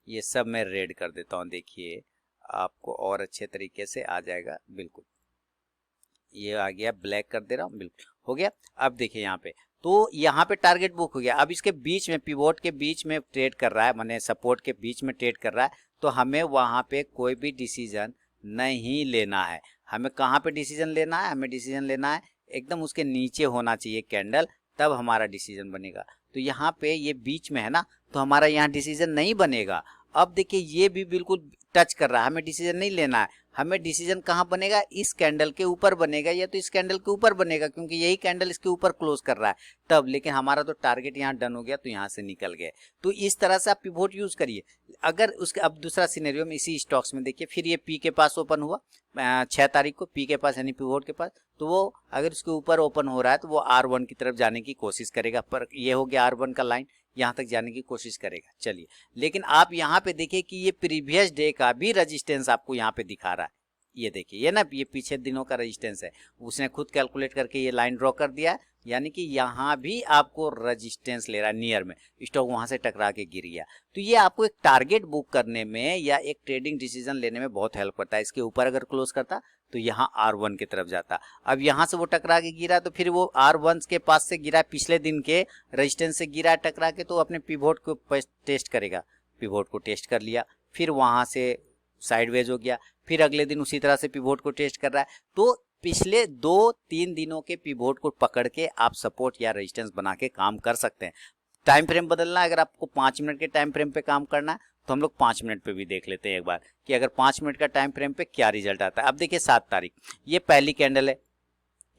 ये सब मैं रेड कर देता हूँ, देखिए आपको और अच्छे तरीके से आ जाएगा। बिल्कुल ये आ गया, ब्लैक कर दे रहा हूँ, बिल्कुल हो गया। अब देखिए यहाँ पे, तो यहाँ पे टारगेट बुक हो गया। अब इसके बीच में, पिवोट के बीच में ट्रेड कर रहा है, माने सपोर्ट के बीच में ट्रेड कर रहा है, तो हमें वहाँ पे कोई भी डिसीजन नहीं लेना है। हमें कहाँ पे डिसीजन लेना है? हमें डिसीजन लेना है एकदम उसके नीचे होना चाहिए कैंडल, तब हमारा डिसीजन बनेगा। तो यहाँ पे ये बीच में है ना, तो हमारा यहाँ डिसीजन नहीं बनेगा। अब देखिए ये भी बिल्कुल टच कर रहा है, हमें डिसीजन नहीं लेना है। हमें डिसीजन कहाँ बनेगा? इस कैंडल के ऊपर बनेगा, या तो इस कैंडल के ऊपर बनेगा क्योंकि यही कैंडल इसके ऊपर क्लोज कर रहा है तब। लेकिन हमारा तो टारगेट यहाँ डन हो गया तो यहाँ से निकल गए। तो इस तरह से आप पिवोट यूज करिए। अगर उसके, अब दूसरा सिनेरियो में इसी स्टॉक्स में देखिए, फिर ये पी के पास ओपन हुआ 6 तारीख को, पी के पास यानी पिवोट के पास, तो वो अगर उसके ऊपर ओपन हो रहा है तो वो R1 की तरफ जाने की कोशिश करेगा। पर ये हो गया R1 का लाइन, यहाँ तक जाने की कोशिश करेगा। चलिए, लेकिन आप यहाँ पे देखिए कि ये प्रीवियस डे का भी रेजिस्टेंस आपको यहाँ पे दिखा रहा है। ये देखिए, ये ना, ये पीछे दिनों का रेजिस्टेंस है, उसने खुद कैलकुलेट करके ये लाइन ड्रॉ कर दिया, यानी कि यहाँ भी आपको रेजिस्टेंस ले रहा है नियर में, स्टॉक वहां से टकरा के गिर गया। तो ये आपको एक टारगेट बुक करने में या एक ट्रेडिंग डिसीजन लेने में बहुत हेल्प करता है। इसके ऊपर अगर क्लोज करता तो यहाँ R1 की तरफ जाता। अब यहाँ से वो टकरा के गिरा तो फिर वो R1 के पास से गिरा, पिछले दिन के रेजिस्टेंस से गिरा टकरा के, तो अपने पिवोट को टेस्ट करेगा। पिवोट को टेस्ट कर लिया, फिर वहां से साइडवेज हो गया, फिर अगले दिन उसी तरह से पिवोट को टेस्ट कर रहा है। तो पिछले 2-3 दिनों के पिवोट को पकड़ के आप सपोर्ट या रेजिस्टेंस बना के काम कर सकते हैं। टाइम फ्रेम बदलना है, अगर आपको 5 मिनट के टाइम फ्रेम पे काम करना है तो हम लोग 5 मिनट पे भी देख लेते हैं एक बार कि अगर 5 मिनट का टाइम फ्रेम पे क्या रिजल्ट आता है। अब देखिए 7 तारीख, ये पहली कैंडल है,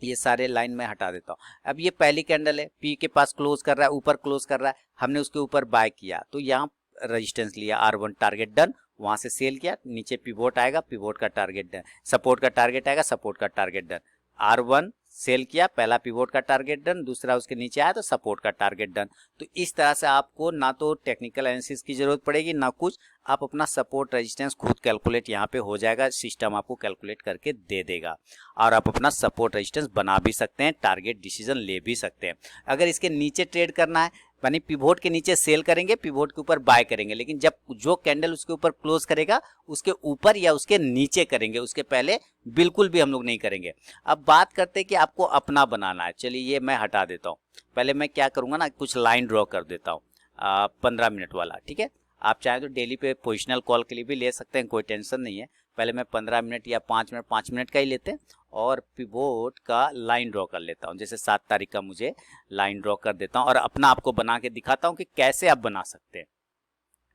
ये सारे लाइन में हटा देता हूँ। अब ये पहली कैंडल है, पी के पास क्लोज कर रहा है, ऊपर क्लोज कर रहा है, हमने उसके ऊपर बाय किया तो यहाँ रेजिस्टेंस लिया, R1 टारगेट डन, वहां से सेल किया, नीचे पिवोट आएगा, पिवोट का टारगेट डन, सपोर्ट का टारगेट आएगा, सपोर्ट का टारगेट डन, R1 सेल किया, पहला पिवोट का टारगेट डन, दूसरा उसके नीचे आया तो सपोर्ट का टारगेट डन। तो इस तरह से आपको ना तो टेक्निकल एनालिसिस की जरूरत पड़ेगी ना कुछ, आप अपना सपोर्ट रेजिस्टेंस खुद कैलकुलेट यहाँ पे हो जाएगा, सिस्टम आपको कैलकुलेट करके दे देगा और आप अपना सपोर्ट रेजिस्टेंस बना भी सकते हैं, टारगेट डिसीजन ले भी सकते हैं। अगर इसके नीचे ट्रेड करना है यानी पिवोट के नीचे सेल करेंगे, पिवोट के ऊपर बाय करेंगे, लेकिन जब जो कैंडल उसके ऊपर क्लोज करेगा उसके ऊपर या उसके नीचे करेंगे, उसके पहले बिल्कुल भी हम लोग नहीं करेंगे। अब बात करते हैं कि आपको अपना बनाना है। चलिए ये मैं हटा देता हूँ, पहले मैं क्या करूँगा ना, कुछ लाइन ड्रॉ कर देता हूँ 15 मिनट वाला, ठीक है। आप चाहें तो डेली पे पोजिशनल कॉल के लिए भी ले सकते हैं, कोई टेंशन नहीं है। पहले मैं 15 मिनट या 5 मिनट का ही लेते हैं और पिवोट का लाइन ड्रॉ कर लेता हूँ। जैसे 7 तारीख का मुझे लाइन ड्रॉ कर देता हूँ और अपना आपको बना के दिखाता हूँ कि कैसे आप बना सकते हैं।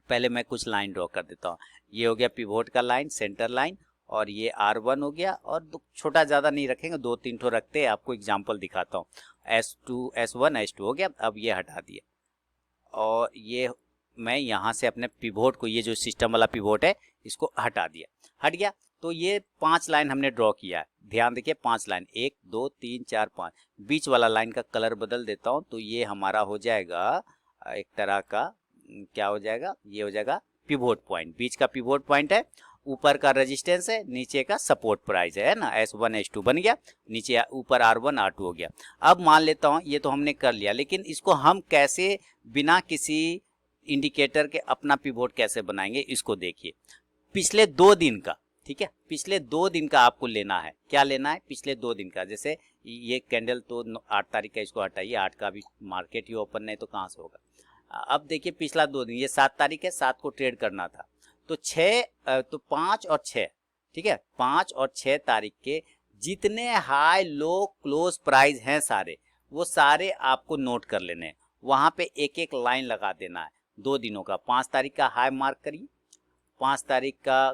पहले मैं कुछ लाइन ड्रॉ कर देता हूँ। ये हो गया पिवोट का लाइन, सेंटर लाइन, और ये R1 हो गया, और छोटा ज़्यादा नहीं रखेंगे, 2-3 ठो रखते हैं, आपको एग्जाम्पल दिखाता हूँ। S2 S1 S2 हो गया। अब ये हटा दिया और ये मैं यहाँ से अपने पिवोट को, ये जो सिस्टम वाला पिवोट है इसको हटा दिया, हट गया। तो ये 5 लाइन हमने ड्रॉ किया है, ध्यान देखिए 5 लाइन, 1 2 3 4 5। बीच वाला लाइन का कलर बदल देता हूँ तो ये हमारा हो जाएगा एक तरह का, क्या हो जाएगा, ये हो जाएगा पिवोट पॉइंट, बीच का पिवोट पॉइंट है। ऊपर का रेजिस्टेंस है, नीचे का सपोर्ट प्राइस है ना, S1 S2 बन गया, नीचे ऊपर R1 R2 हो गया। अब मान लेता हूँ ये तो हमने कर लिया, लेकिन इसको हम कैसे बिना किसी इंडिकेटर के अपना पिवोट कैसे बनाएंगे, इसको देखिए। पिछले 2 दिन का, ठीक है, पिछले 2 दिन का आपको लेना है। क्या लेना है? पिछले 2 दिन का। जैसे ये कैंडल तो 8 तारीख का, इसको हटाइए, 8 का भी मार्केट ही ओपन नहीं तो कहाँ से होगा। अब देखिए पिछला 2 दिन, ये 7 तारीख है, 7 को ट्रेड करना था, तो 5 और 6, ठीक है, 5 और 6 तारीख के जितने हाई लो क्लोज प्राइस हैं सारे, वो सारे आपको नोट कर लेने हैं। वहाँ पे एक एक लाइन लगा देना है 2 दिनों का। 5 तारीख का हाई मार्क करिए, 5 तारीख का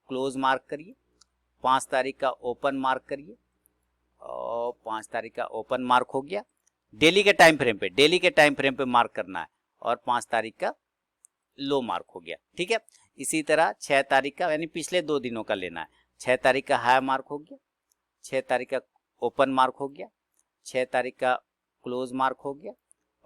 क्लोज मार्क करिए, 5 तारीख का ओपन मार्क करिए, और 5 तारीख का ओपन मार्क हो गया। डेली के टाइम फ्रेम पे, डेली के टाइम फ्रेम पे मार्क करना है, और 5 तारीख का लो मार्क हो गया, ठीक है। इसी तरह 6 तारीख का, यानी पिछले 2 दिनों का लेना है। 6 तारीख का हाई मार्क हो गया, 6 तारीख का ओपन मार्क हो गया, 6 तारीख का क्लोज मार्क हो गया,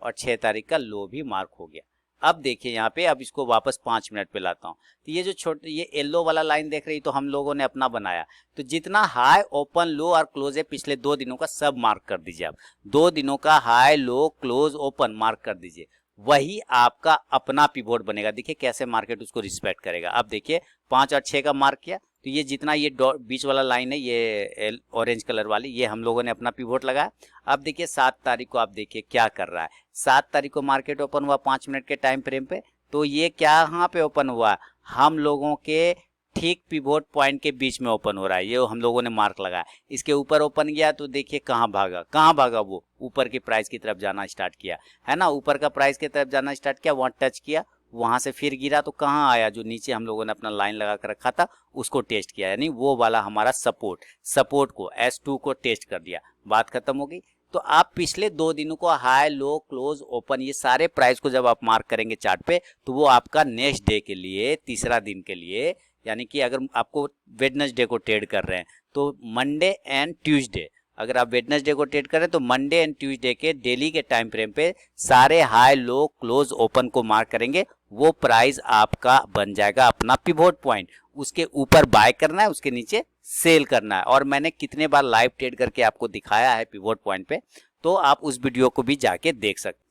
और 6 तारीख का लो भी मार्क हो गया। अब देखिए यहाँ पे, अब इसको वापस 5 मिनट पे लाता हूँ, तो ये जो छोटे ये येलो वाला लाइन देख रही, तो हम लोगों ने अपना बनाया। तो जितना हाई ओपन लो और क्लोज है पिछले 2 दिनों का, सब मार्क कर दीजिए। आप 2 दिनों का high low close open mark कर दीजिए, वही आपका अपना पिवोट बनेगा। देखिए कैसे मार्केट उसको रिस्पेक्ट करेगा। अब देखिए 5 और 6 का मार्क किया, तो ये जितना ये बीच वाला लाइन है, ये ऑरेंज कलर वाली, ये हम लोगों ने अपना पिवोट लगाया। अब देखिए 7 तारीख को आप देखिए क्या कर रहा है। 7 तारीख को मार्केट ओपन हुआ 5 मिनट के टाइम फ्रेम पे, तो ये क्या यहाँ पे ओपन हुआ, हम लोगों के ठीक पिवोट पॉइंट के बीच में ओपन हो रहा है। ये हम लोगों ने मार्क लगाया। इसके ऊपर ओपन गया तो देखिए कहाँ भागा, कहाँ भागा, वो ऊपर की प्राइस की तरफ जाना स्टार्ट किया, है ना, ऊपर का प्राइस की तरफ जाना स्टार्ट किया, वहाँ टच किया, वहां से फिर गिरा, तो कहाँ आया, जो नीचे हम लोगों ने अपना लाइन लगा कर रखा था उसको टेस्ट किया, यानी वो वाला हमारा सपोर्ट को S2 को टेस्ट कर दिया, बात खत्म हो गई। तो आप पिछले 2 दिनों को हाई लो क्लोज ओपन ये सारे प्राइस को जब आप मार्क करेंगे चार्ट पे, तो वो आपका नेक्स्ट डे के लिए, तीसरा दिन के लिए, यानी कि अगर आपको वेडनेसडे को ट्रेड कर रहे हैं तो मंडे एंड ट्यूसडे, अगर आप वेडनेसडे को ट्रेड करें तो मंडे एंड ट्यूसडे के डेली के टाइम फ्रेम पे सारे हाई लो क्लोज ओपन को मार्क करेंगे, वो प्राइस आपका बन जाएगा अपना पिवोट पॉइंट। उसके ऊपर बाय करना है, उसके नीचे सेल करना है। और मैंने कितने बार लाइव ट्रेड करके आपको दिखाया है पिवोट पॉइंट पे, तो आप उस वीडियो को भी जाके देख सकते।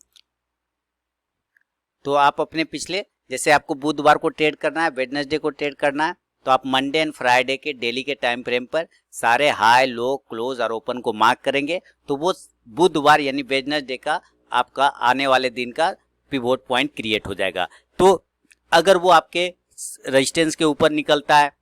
तो आप अपने पिछले, जैसे आपको बुधवार को ट्रेड करना है, वेडनेसडे को ट्रेड करना है, तो आप मंडे एंड फ्राइडे के डेली के टाइम फ्रेम पर सारे हाई लो क्लोज और ओपन को मार्क करेंगे, तो वो बुधवार यानी वेडनेसडे का आपका आने वाले दिन का पिवोट पॉइंट क्रिएट हो जाएगा। तो अगर वो आपके रेजिस्टेंस के ऊपर निकलता है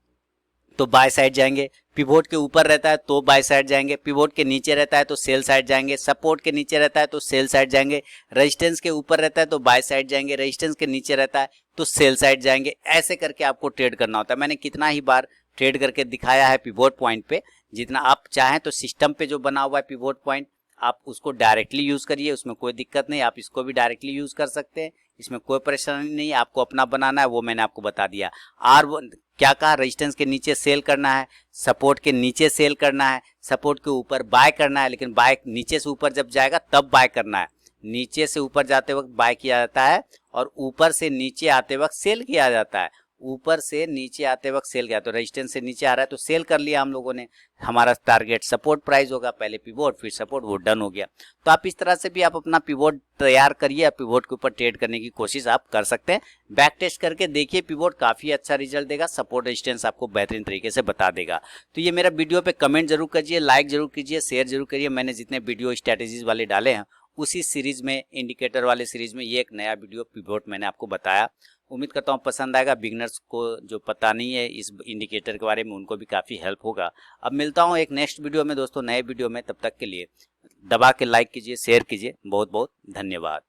तो बाय साइड जाएंगे, पिवोट के ऊपर रहता है तो बाय साइड जाएंगे, पिवोट के नीचे रहता है तो सेल साइड जाएंगे, सपोर्ट के नीचे रहता है तो सेल साइड जाएंगे, रेजिस्टेंस के ऊपर रहता है तो बाय साइड जाएंगे, रेजिस्टेंस के नीचे रहता है तो सेल साइड जाएंगे। ऐसे करके आपको ट्रेड करना होता है। मैंने कितना ही बार ट्रेड करके दिखाया है पिवोट पॉइंट पे। जितना आप चाहें तो सिस्टम पे जो बना हुआ है पिवोट पॉइंट, आप उसको डायरेक्टली यूज करिए, उसमें कोई दिक्कत नहीं। आप इसको भी डायरेक्टली यूज कर सकते हैं, इसमें कोई परेशानी नहीं। आपको अपना बनाना है वो मैंने आपको बता दिया। R1 क्या कहा, रेजिस्टेंस के नीचे सेल करना है, सपोर्ट के नीचे सेल करना है, सपोर्ट के ऊपर बाय करना है, लेकिन बाय नीचे से ऊपर जब जाएगा तब बाय करना है। नीचे से ऊपर जाते वक्त बाय किया जाता है और ऊपर से नीचे आते वक्त सेल किया जाता है। ऊपर से नीचे आते वक्त सेल किया, तो रेजिस्टेंस से नीचे आ रहा है तो सेल कर लिया हम लोगों ने। हमारा टारगेट सपोर्ट प्राइस होगा, पहले पिवोट फिर सपोर्ट, वो डन हो गया। तो आप इस तरह से भी आप अपना पिवोट तैयार करिए, पिवोट के ऊपर ट्रेड करने की कोशिश आप कर सकते हैं। बैक टेस्ट करके देखिए, पिवोट काफी अच्छा रिजल्ट देगा, सपोर्ट रेजिस्टेंस आपको बेहतरीन तरीके से बता देगा। तो ये मेरा वीडियो पे कमेंट जरूर कीजिए, लाइक जरूर कीजिए, शेयर जरूर करिए। मैंने जितने वीडियो स्ट्रेटेजीज वाले डाले हैं उसी सीरीज में, इंडिकेटर वाले सीरीज में, ये एक नया वीडियो पिवोट मैंने आपको बताया। उम्मीद करता हूँ पसंद आएगा। बिगनर्स को जो पता नहीं है इस इंडिकेटर के बारे में, उनको भी काफ़ी हेल्प होगा। अब मिलता हूँ एक नेक्स्ट वीडियो में दोस्तों, नए वीडियो में। तब तक के लिए दबा के लाइक कीजिए, शेयर कीजिए। बहुत बहुत धन्यवाद।